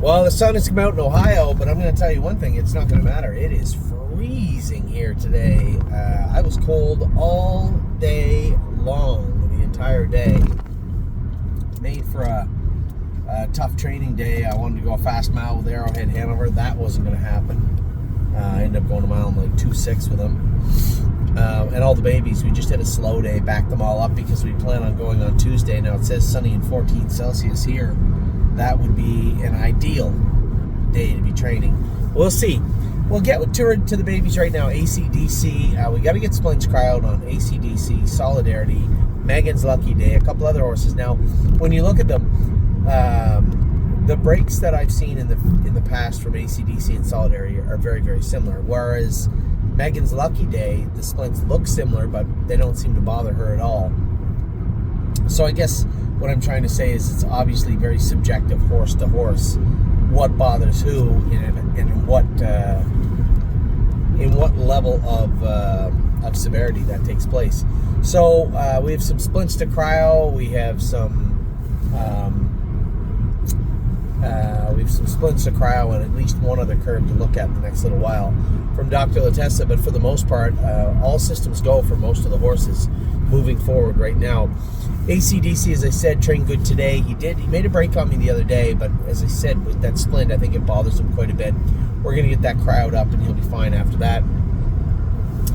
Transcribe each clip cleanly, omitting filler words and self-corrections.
Well, the sun has come out in Ohio, but I'm going to tell you one thing. It's not going to matter. It is freezing here today. I was cold all day long, the entire day. Made for a tough training day. I wanted to go a fast mile with Arrowhead Hanover. That wasn't going to happen. I ended up going a mile in like 2:06 with them. And all the babies, we just had a slow day, backed them all up because we plan on going on Tuesday. Now it says sunny and 14 Celsius here. That would be an ideal day to be training. We'll see. We'll get to the babies right now. AC/DC. We got to get Splints Cry out on AC/DC, Solidarity, Megan's Lucky Day, a couple other horses. Now, when you look at them, the breaks that I've seen in the past from AC/DC and Solidarity are very, very similar. Whereas Megan's Lucky Day, the splints look similar, but they don't seem to bother her at all. So I guess what I'm trying to say is it's obviously very subjective, horse to horse, what bothers who and in what level of severity that takes place. So we have some splints to cryo. We have some splints to cryo and at least one other curve to look at the next little while from Dr. Latessa. But for the most part, all systems go for most of the horses moving forward right now. AC/DC, as I said, trained good today. He made a break on me the other day, but as I said, with that splint, I think it bothers him quite a bit. We're going to get that cryoed up and he'll be fine after that.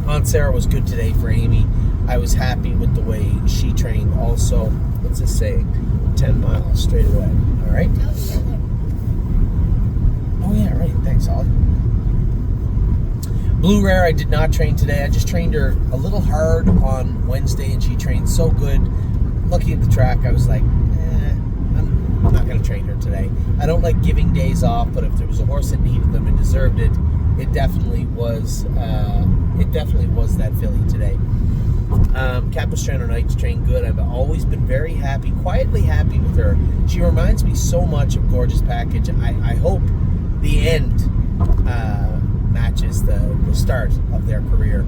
Aunt Sarah was good today for Amy. I was happy with the way she trained also. What's this saying? 10 miles straight away. All right. Oh, yeah, right. Thanks, Ollie. Blue Rare, I did not train today. I just trained her a little hard on Wednesday, and she trained so good. Looking at the track, I was like, I'm not going to train her today. I don't like giving days off, but if there was a horse that needed them and deserved it, it definitely was that filly today. Capistrano Nights trained good. I've always been very happy, quietly happy with her. She reminds me so much of Gorgeous Package. I hope the end matches the start of their career.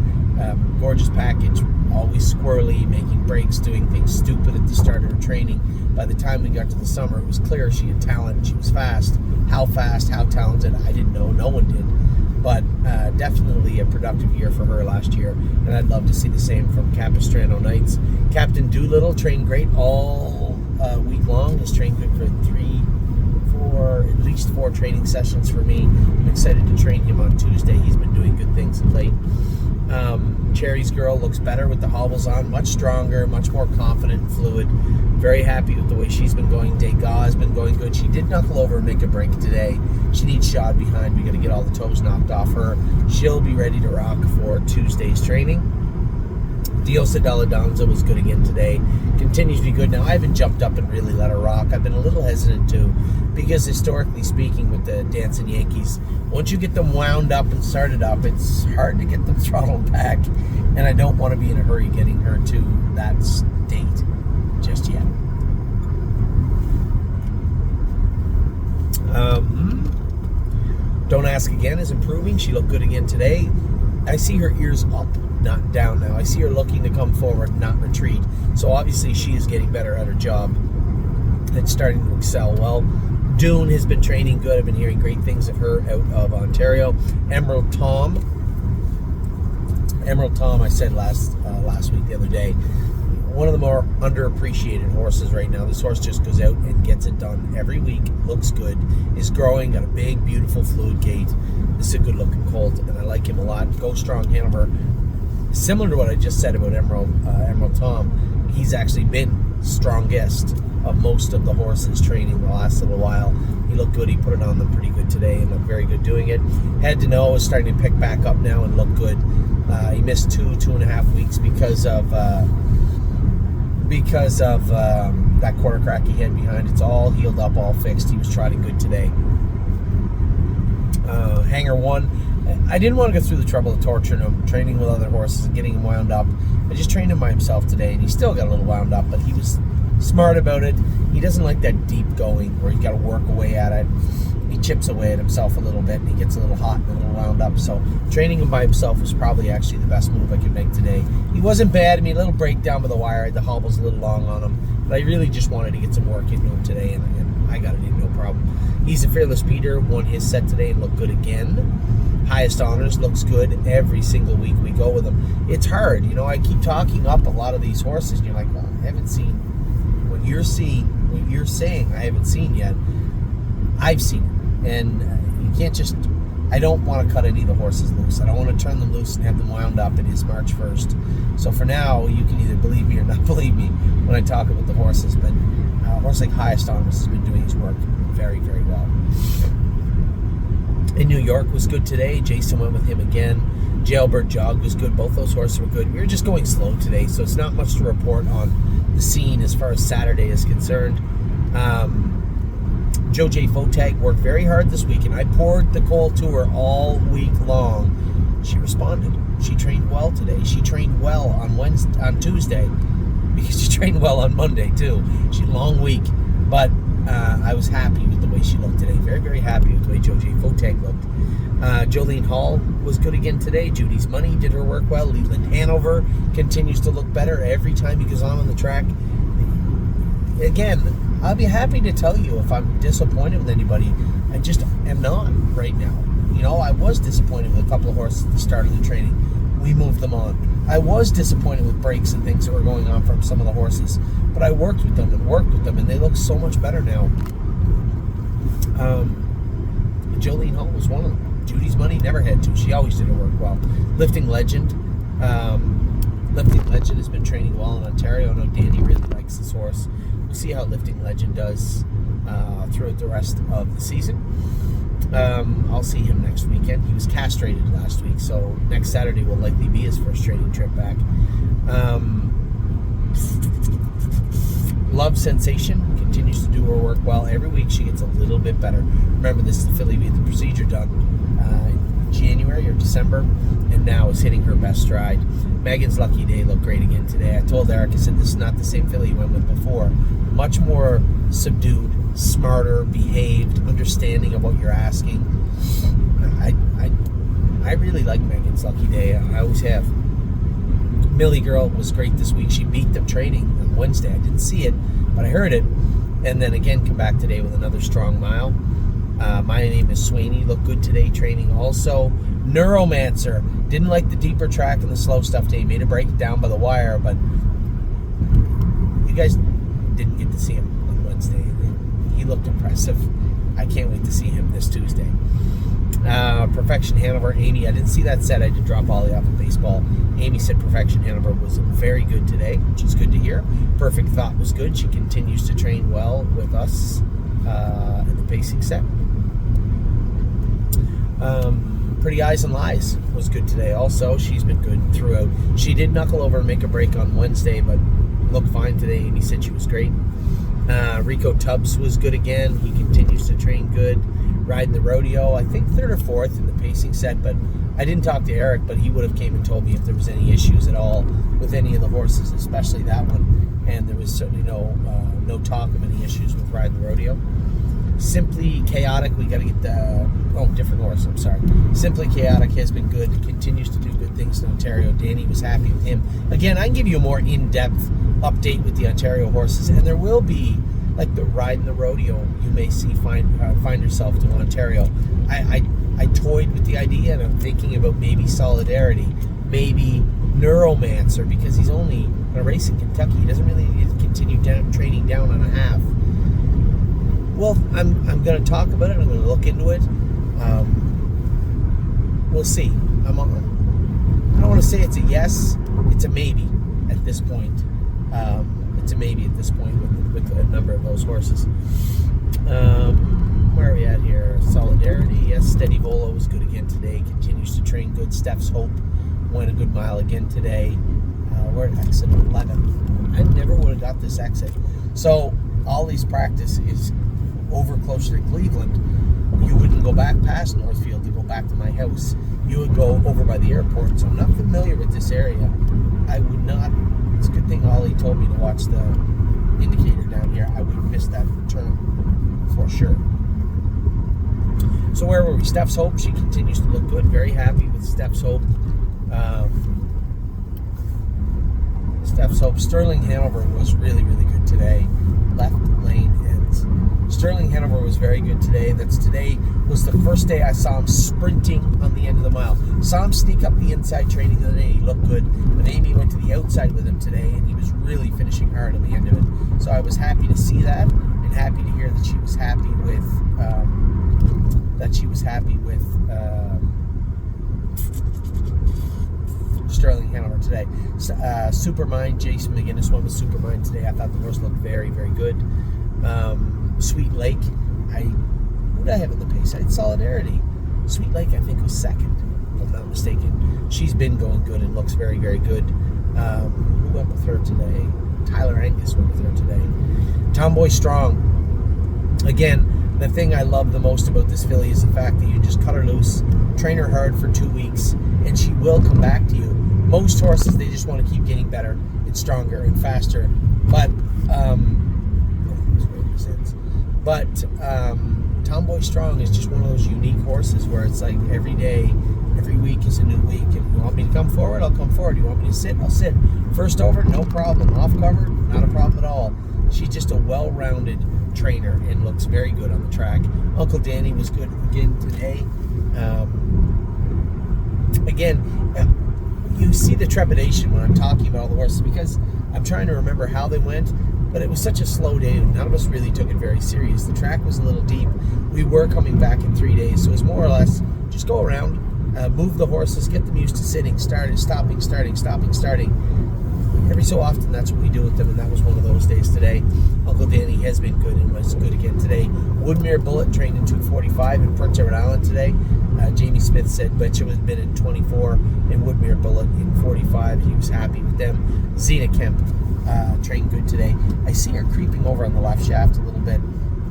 Gorgeous Package, always squirrely, making breaks, doing things stupid at the start of her training. By the time we got to the summer, it was clear she had talent. She was fast, how talented, I didn't know. No one did. But definitely a productive year for her last year, and I'd love to see the same from Capistrano Nights. Captain Doolittle trained great all week long. Has trained good for at least 4 training sessions for me. I'm excited to train him on Tuesday. He's been doing good things of late. Cherry's Girl looks better with the hobbles on, much stronger, much more confident and fluid. Very happy with the way she's been going. Degas has been going good. She did knuckle over and make a break today. She needs shod behind. We got to get all the toes knocked off her. She'll be ready to rock for Tuesday's training. Diosa Della Danza was good again today. Continues to be good. Now, I haven't jumped up and really let her rock. I've been a little hesitant to, because historically speaking with the Dancing Yankees, once you get them wound up and started up, it's hard to get them throttled back, and I don't want to be in a hurry getting her to that state just yet. Don't Ask Again is improving. She looked good again today. I see her ears up, not down now. I see her looking to come forward, not retreat. So obviously she is getting better at her job and starting to excel well. Dune has been training good. I've been hearing great things of her out of Ontario. Emerald Tom, I said last week, the other day, one of the more underappreciated horses right now. This horse just goes out and gets it done every week. Looks good. Is growing. Got a big, beautiful fluid gait. This is a good-looking colt, and I like him a lot. Go Strong Hanover. Similar to what I just said about Emerald Tom, he's actually been strongest of most of the horses training the last little while. He looked good. He put it on them pretty good today and looked very good doing it. Head to Know is starting to pick back up now and look good. He missed 2.5 weeks because of that quarter crack he had behind. It's all healed up, all fixed. He was trotting good today. Hanger 1, I didn't want to go through the trouble of torturing him, training with other horses and getting him wound up. I just trained him by himself today, and he still got a little wound up, but he was smart about it. He doesn't like that deep going where you got to work away at it. He chips away at himself a little bit, and he gets a little hot and a little wound up. So training him by himself was probably actually the best move I could make today. He wasn't bad. I mean, a little breakdown with the wire. The hobble's a little long on him, but I really just wanted to get some work into him today, and I got it in no problem. He's a Fearless Peter, won his set today and looked good again. Highest Honors looks good every single week we go with him. It's hard, I keep talking up a lot of these horses, and you're like, well, I haven't seen what you're saying I haven't seen yet. I've seen it, and you can't just. I don't want to cut any of the horses loose. I don't want to turn them loose and have them wound up. It is March 1st. So for now, you can either believe me or not believe me when I talk about the horses. But a horse like Highest Honors has been doing his work very, very well. In New York was good today. Jason went with him again. Jailbird Jog was good. Both those horses were good. We were just going slow today, so it's not much to report on the scene as far as Saturday is concerned. Joe J. Fotag worked very hard this week, and I poured the coal to her all week long. She responded. She trained well today. She trained well on Tuesday, because she trained well on Monday too. She had a long week, but I was happy with the way she looked today. Very, very happy with the way Joe J. Fotag looked. Jolene Hall was good again today. Judy's Money did her work well. Leland Hanover continues to look better every time he goes on the track. Again, I'll be happy to tell you if I'm disappointed with anybody. I just am not right now. I was disappointed with a couple of horses at the start of the training. We moved them on. I was disappointed with breaks and things that were going on from some of the horses. But I worked with them, and they look so much better now. Jolene Hall was one of them. Judy's Money never had to. She always did her work well. Lifting Legend. Lifting Legend has been training well in Ontario. I know Danny really likes this horse. We'll see how Lifting Legend does throughout the rest of the season. I'll see him next weekend. He was castrated last week, so next Saturday will likely be his first training trip back. Love Sensation continues to do her work well. Every week she gets a little bit better. Remember, this is the filly we had the procedure done in January or December, and now is hitting her best stride. Megan's Lucky Day looked great again today. I told Eric, I said, this is not the same filly you went with before. Much more subdued, smarter, behaved, understanding of what you're asking. I really like Megan's Lucky Day. I always have. Millie Girl was great this week. She beat them training on Wednesday. I didn't see it, but I heard it. And then again, come back today with another strong mile. My Name is Sweeney looked good today training also. Neuromancer didn't like the deeper track and the slow stuff today. Made a break down by the wire, but you guys didn't get to see him on Wednesday. He looked impressive. I can't wait to see him this Tuesday. Perfection Hanover, Amy, I didn't see that set. I did drop Ollie off of baseball. Amy said Perfection Hanover was very good today, which is good to hear. Perfect Thought was good. She continues to train well with us in the pacing set. Pretty Eyes and Lies was good today also. She's been good throughout. She did knuckle over and make a break on Wednesday, but looked fine today. Amy said she was great. Rico Tubbs was good again. He continues to train good. Riding the Rodeo, I think 3rd or 4th in the pacing set, but I didn't talk to Eric, but he would have came and told me if there was any issues at all with any of the horses, especially that one, and there was certainly no talk of any issues with Riding the Rodeo. Simply Chaotic, we got to get the different horse, I'm sorry. Simply Chaotic has been good, continues to do good things in Ontario. Danny was happy with him. Again, I can give you a more in-depth update with the Ontario horses, and there will be, like the Riding the Rodeo, you may see find yourself to Ontario. I toyed with the idea, and I'm thinking about maybe Solidarity, maybe Neuromancer, because he's only going to race in Kentucky. He doesn't really need to continue training down on a half. Well, I'm going to talk about it. I'm going to look into it. We'll see. I don't want to say it's a yes. It's a maybe at this point. It's a maybe at this point with a number of those horses. Where are we at here? Solidarity, yes. Steady Volo was good again today. Continues to train good. Steph's Hope went a good mile again today. We're at exit 11. I never would have got this exit. So Ollie's practice is over closer to Cleveland. You wouldn't go back past Northfield to go back to my house. You would go over by the airport. So I'm not familiar with this area. I would not. It's a good thing Ollie told me to watch the indicator down here. I would have missed that turn for sure. So where were we? Steph's Hope. She continues to look good. Very happy with Steph's Hope. Steph's Hope. Sterling Hanover was really, really good today. Left lane and Sterling Hanover was very good today. Today was the first day I saw him sprinting on the end of the mile. Saw him sneak up the inside training the other day. He looked good. But Amy went to the outside with him today, and he was really finishing hard at the end of it. So I was happy to see that, and happy to hear that she was happy with Sterling Hanover today. Supermind, Jason McGinnis won with Supermind today. I thought the horse looked very, very good. Sweet Lake, who did I have in the pace? I had Solidarity. Sweet Lake, I think, was second, if I'm not mistaken. She's been going good and looks very, very good. Who went with her today? Tyler Angus went with her today. Tomboy Strong. Again, the thing I love the most about this filly is the fact that you just cut her loose, train her hard for 2 weeks, and she will come back to you. Most horses, they just want to keep getting better and stronger and faster. But Tomboy Strong is just one of those unique horses where it's like every day, every week is a new week. And you want me to come forward, I'll come forward. You want me to sit, I'll sit. First over, no problem. Off cover, not a problem at all. She's just a well-rounded trainer and looks very good on the track. Uncle Danny was good again today. You see the trepidation when I'm talking about all the horses because I'm trying to remember how they went, but it was such a slow day. None of us really took it very serious. The track was a little deep. We were coming back in 3 days, so it was more or less just go around, move the horses, get them used to sitting, stopping. Every so often, that's what we do with them, and that was one of those days today. Uncle Danny has been good and was good again today. Woodmere Bullet trained in 2:45 in Prince Edward Island today. Jamie Smith said Betcha was been in 24 and Woodmere Bullet in 45. He was happy with them. Zena Kemp trained good today. I see her creeping over on the left shaft a little bit.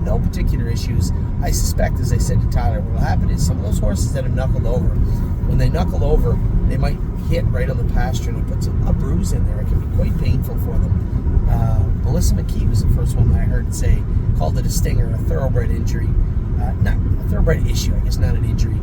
No particular issues. I suspect, as I said to Tyler, what will happen is some of those horses that have knuckled over, when they knuckle over, they might hit right on the pasture and it puts a bruise in there. It can be quite painful for them. Melissa McKee was the first one that I heard say, called it a stinger, a thoroughbred injury. Not a thoroughbred issue, I guess, not an injury.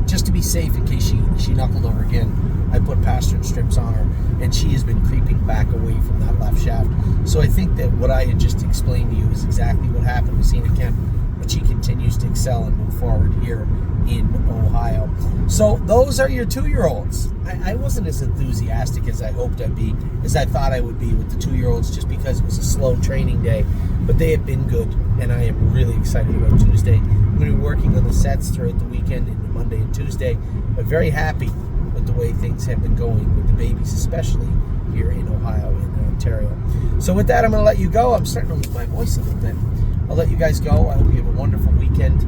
Just to be safe in case she knuckled over again, I put pastern strips on her, and she has been creeping back away from that left shaft. So I think that what I had just explained to you is exactly what happened with Zena Kemp, but she continues to excel and move forward here in Ohio. So those are your 2-year-olds. I wasn't as enthusiastic as I hoped I'd be, as I thought I would be with the 2-year-olds, just because it was a slow training day, but they have been good, and I am really excited about Tuesday. I'm going to be working on the sets throughout the weekend, into Monday and Tuesday, but very happy with the way things have been going with the babies, especially here in Ohio and Ontario. So with that, I'm going to let you go. I'm starting to lose my voice a little bit. I'll let you guys go. I hope you have a wonderful weekend.